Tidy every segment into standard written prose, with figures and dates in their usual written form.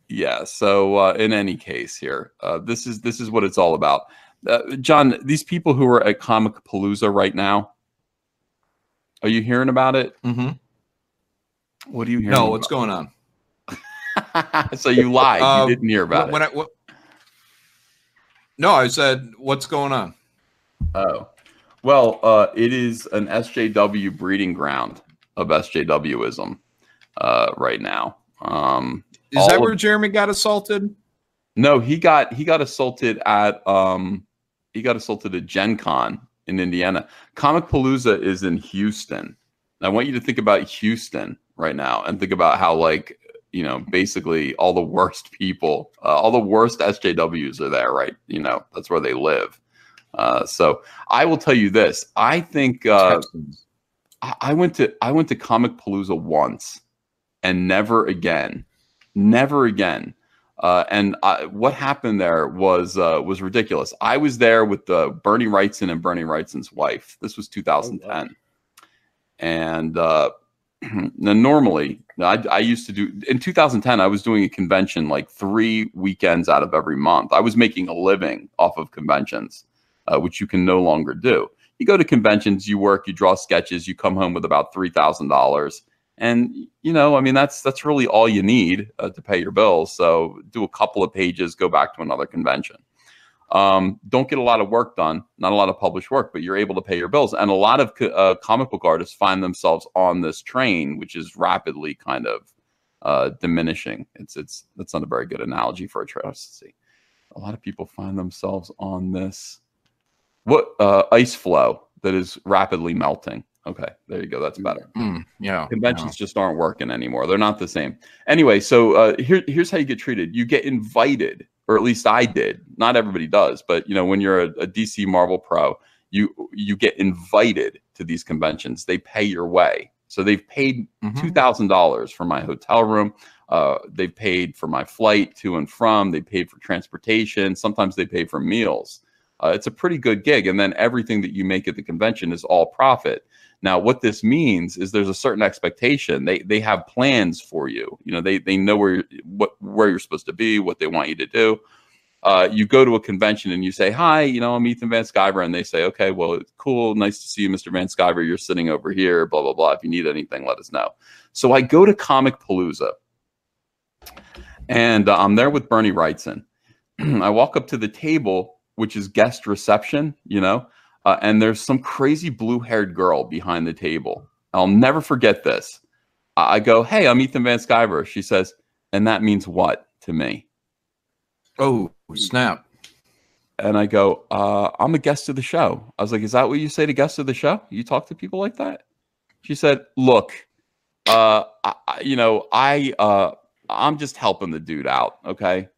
Yeah. So in any case, here, this is what it's all about. John, these people who are at Comicpalooza right now, are you hearing about it? Mm-hmm. What are you hearing? No, what's going on? So you lied. You didn't hear about it. No, I said, what's going on? Oh, well, it is an SJW breeding ground of SJWism right now. Is that where Jeremy got assaulted? No, he got assaulted at Gen Con in Indiana. Comicpalooza is in Houston. I want you to think about Houston right now and think about how, like, you know, basically all the worst people, all the worst SJWs are there, right? You know, that's where they live. So I will tell you this. I think I went to Comicpalooza once and never again. Never again. And what happened there was ridiculous. I was there with Bernie Wrightson and Bernie Wrightson's wife. This was 2010. And then normally, I used to do, in 2010, I was doing a convention like 3 weekends out of every month. I was making a living off of conventions, which you can no longer do. You go to conventions, you work, you draw sketches, you come home with about $3,000. And, you know, I mean, that's really all you need to pay your bills. So do a couple of pages, go back to another convention. Don't get a lot of work done, not a lot of published work, but you're able to pay your bills. And a lot of comic book artists find themselves on this train, which is rapidly kind of diminishing. That's not a very good analogy for a train. See, a lot of people find themselves on this ice flow that is rapidly melting. Okay, there you go. That's better. Yeah. Conventions just aren't working anymore. They're not the same. Anyway, so here's how you get treated. You get invited, or at least I did. Not everybody does, but you know, when you're a DC Marvel pro, you get invited to these conventions. They pay your way. So they've paid $2,000 for my hotel room. They've paid for my flight to and from. They paid for transportation. Sometimes they pay for meals. It's a pretty good gig. And then everything that you make at the convention is all profit. Now, what this means is there's a certain expectation. They have plans for you. You know, they know where you're supposed to be, what they want you to do. You go to a convention and you say, "Hi, you know, I'm Ethan Van Sciver," and they say, "Okay, well, it's cool, nice to see you, Mr. Van Sciver. You're sitting over here. Blah blah blah. If you need anything, let us know." So I go to Comicpalooza, and I'm there with Bernie Wrightson. I walk up to the table, which is guest reception, you know. And there's some crazy blue-haired girl behind the table. I'll never forget this. I go, "Hey, I'm Ethan Van Sciver." She says, "And that means what to me?" Oh, snap. And I go, "I'm a guest of the show." I was like, "Is that what you say to guests of the show? You talk to people like that?" She said, "Look, I'm just helping the dude out, okay?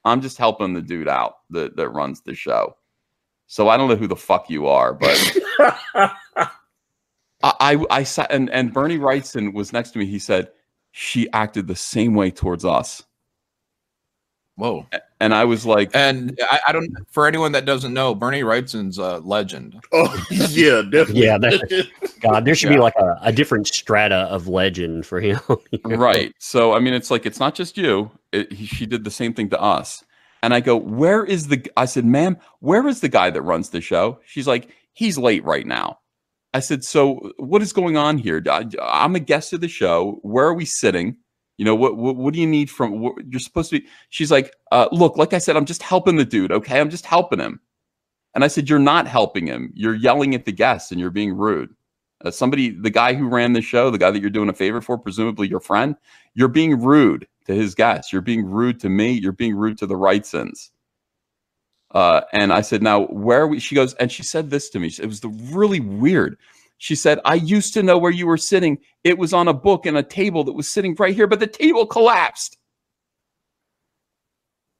I'm just helping the dude out that runs the show. So I don't know who the fuck you are, but I sat and Bernie Wrightson was next to me. He said, "She acted the same way towards us." Whoa. And I was like, and I don't, for anyone that doesn't know, Bernie Wrightson's a legend. Oh, yeah, definitely. Yeah, God, there should be like a different strata of legend for him. Right. So, I mean, it's like, it's not just you. She did the same thing to us. And I go, I said, "Ma'am, where is the guy that runs the show?" She's like, "He's late right now." I said, "So what is going on here? I'm a guest of the show. Where are we sitting? You know, what do you need from, you're supposed to be." She's like, "Look, like I said, I'm just helping the dude. Okay. I'm just helping him." And I said, "You're not helping him. You're yelling at the guests and you're being rude. The guy who ran the show, the guy that you're doing a favor for, presumably your friend, you're being rude to his guests. You're being rude to me. You're being rude to the Wrightsons." And I said, "Now, where are we?" She goes, and she said this to me. It was really weird. She said, "I used to know where you were sitting. It was on a book and a table that was sitting right here, but the table collapsed."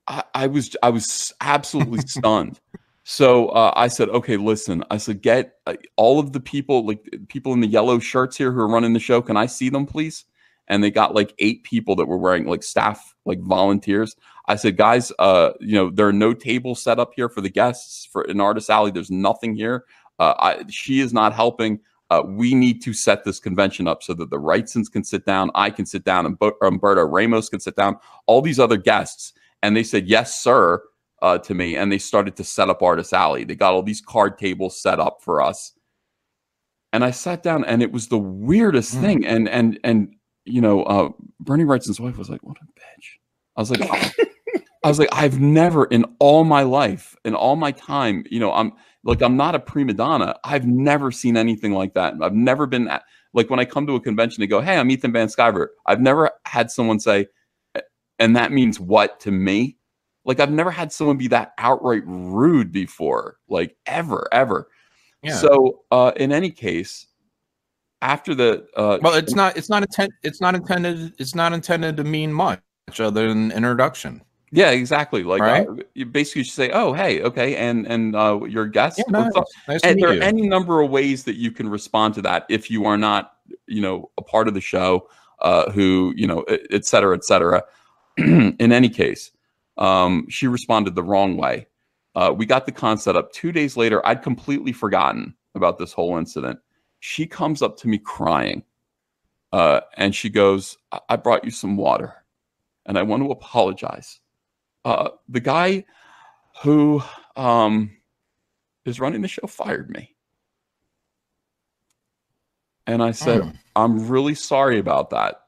I was absolutely stunned. So I said, "Okay, listen." I said, "Get all of the people, like people in the yellow shirts here who are running the show. Can I see them, please?" And they got like 8 people that were wearing like staff, like volunteers. I said, "Guys, you know, there are no tables set up here for the guests in Artist Alley. There's nothing here. She is not helping. we need to set this convention up so that the Wrightsons can sit down, I can sit down, and Umberto Ramos can sit down, all these other guests. And they said, yes, sir, to me. And they started to set up Artist Alley. They got all these card tables set up for us. And I sat down, and it was the weirdest thing. And you know, Bernie Wrightson's wife was like, what a bitch. I was like, I've never in all my life, in all my time, you know, I'm not a prima donna. I've never seen anything like that. I've never been like, when I come to a convention, they go, hey, I'm Ethan Van Sciver. I've never had someone say, and that means what to me? Like, I've never had someone be that outright rude before, like ever. Yeah. So in any case, after the well, it's not intended to mean much other than introduction. Yeah, exactly. Like, right? You basically should say, "Oh, hey, okay," and your guest. Yeah, nice and there are you. any number of ways that you can respond to that if you are not, you know, a part of the show, who, you know, et cetera, et cetera. In any case, she responded the wrong way. We got the concept up. 2 days later, I'd completely forgotten about this whole incident. She comes up to me crying, and she goes, "I brought you some water, and I want to apologize. The guy who is running the show fired me." And I said, I'm really sorry about that.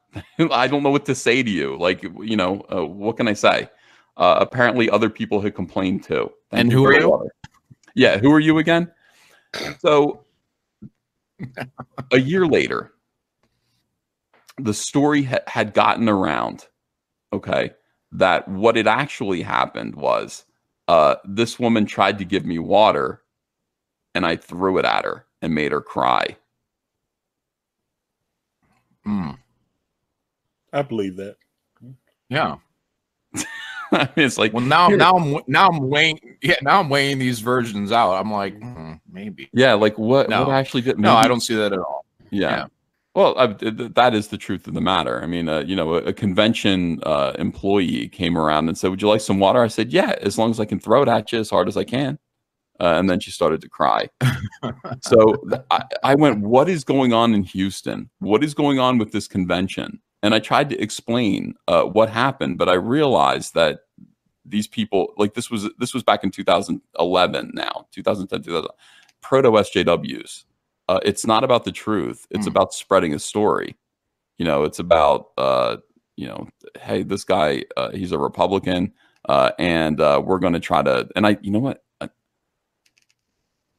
I don't know what to say to you. Like, you know, what can I say? Apparently other people had complained too. And who are you? Yeah, who are you again? So a year later, the story had gotten around, okay, that what had actually happened was this woman tried to give me water, and I threw it at her and made her cry. I believe that. Yeah. I mean, it's like, well, now I'm weighing these versions out. I'm like, maybe. Yeah, like what actually did? No, I don't see that at all. Yeah. Well, that is the truth of the matter. I mean, you know, a convention employee came around and said, "Would you like some water?" I said, "Yeah, as long as I can throw it at you as hard as I can." And then she started to cry. So I went, "What is going on in Houston? What is going on with this convention?" And I tried to explain what happened, but I realized that these people, like, this was back in 2011. Now 2010, 2000, proto SJWs. It's not about the truth. It's about spreading a story. You know, it's about, you know, hey, this guy, he's a Republican, and we're going to try to, and you know what?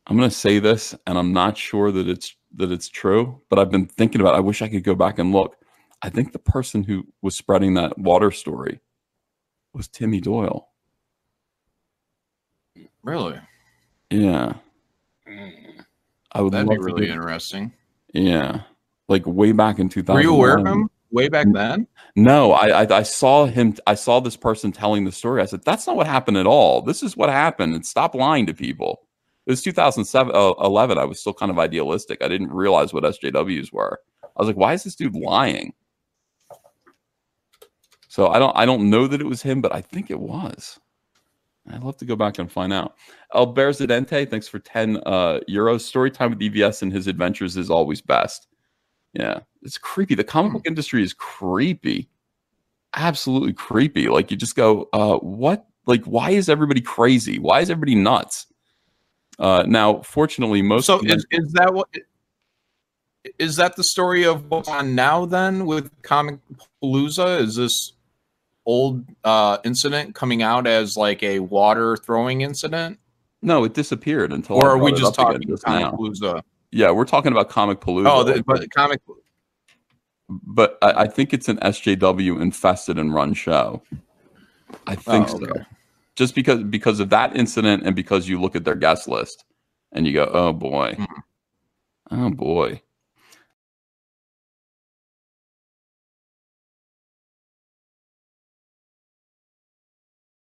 I'm going to say this, and I'm not sure that it's true, but I've been thinking about it. I wish I could go back and look. I think the person who was spreading that water story was Timmy Doyle. Really? Yeah. That'd be really interesting. Yeah, like way back in 2000. Were you aware of him way back then? No, I saw him. I saw this person telling the story. I said, "That's not what happened at all. This is what happened." And stop lying to people. It was 2007, 11. I was still kind of idealistic. I didn't realize what SJWs were. I was like, "Why is this dude lying?" So I don't know that it was him, but I think it was. I'd love to go back and find out. Alberzidente, thanks for 10 euros. Storytime with EVS and his adventures is always best. Yeah, it's creepy. The comic book industry is creepy. Absolutely creepy. Like, you just go, what? Like, why is everybody crazy? Why is everybody nuts? Now, fortunately, most... So is that the story of what's on now then with Comic Palooza? Is this old incident coming out as like a water throwing incident? No, it disappeared until. Or are we just talking Comic Palooza? Yeah, we're talking about Comic Palooza. Oh, but Comic. But I think it's an SJW infested and run show. I think so. Just because of that incident, and because you look at their guest list and you go, oh boy, oh boy.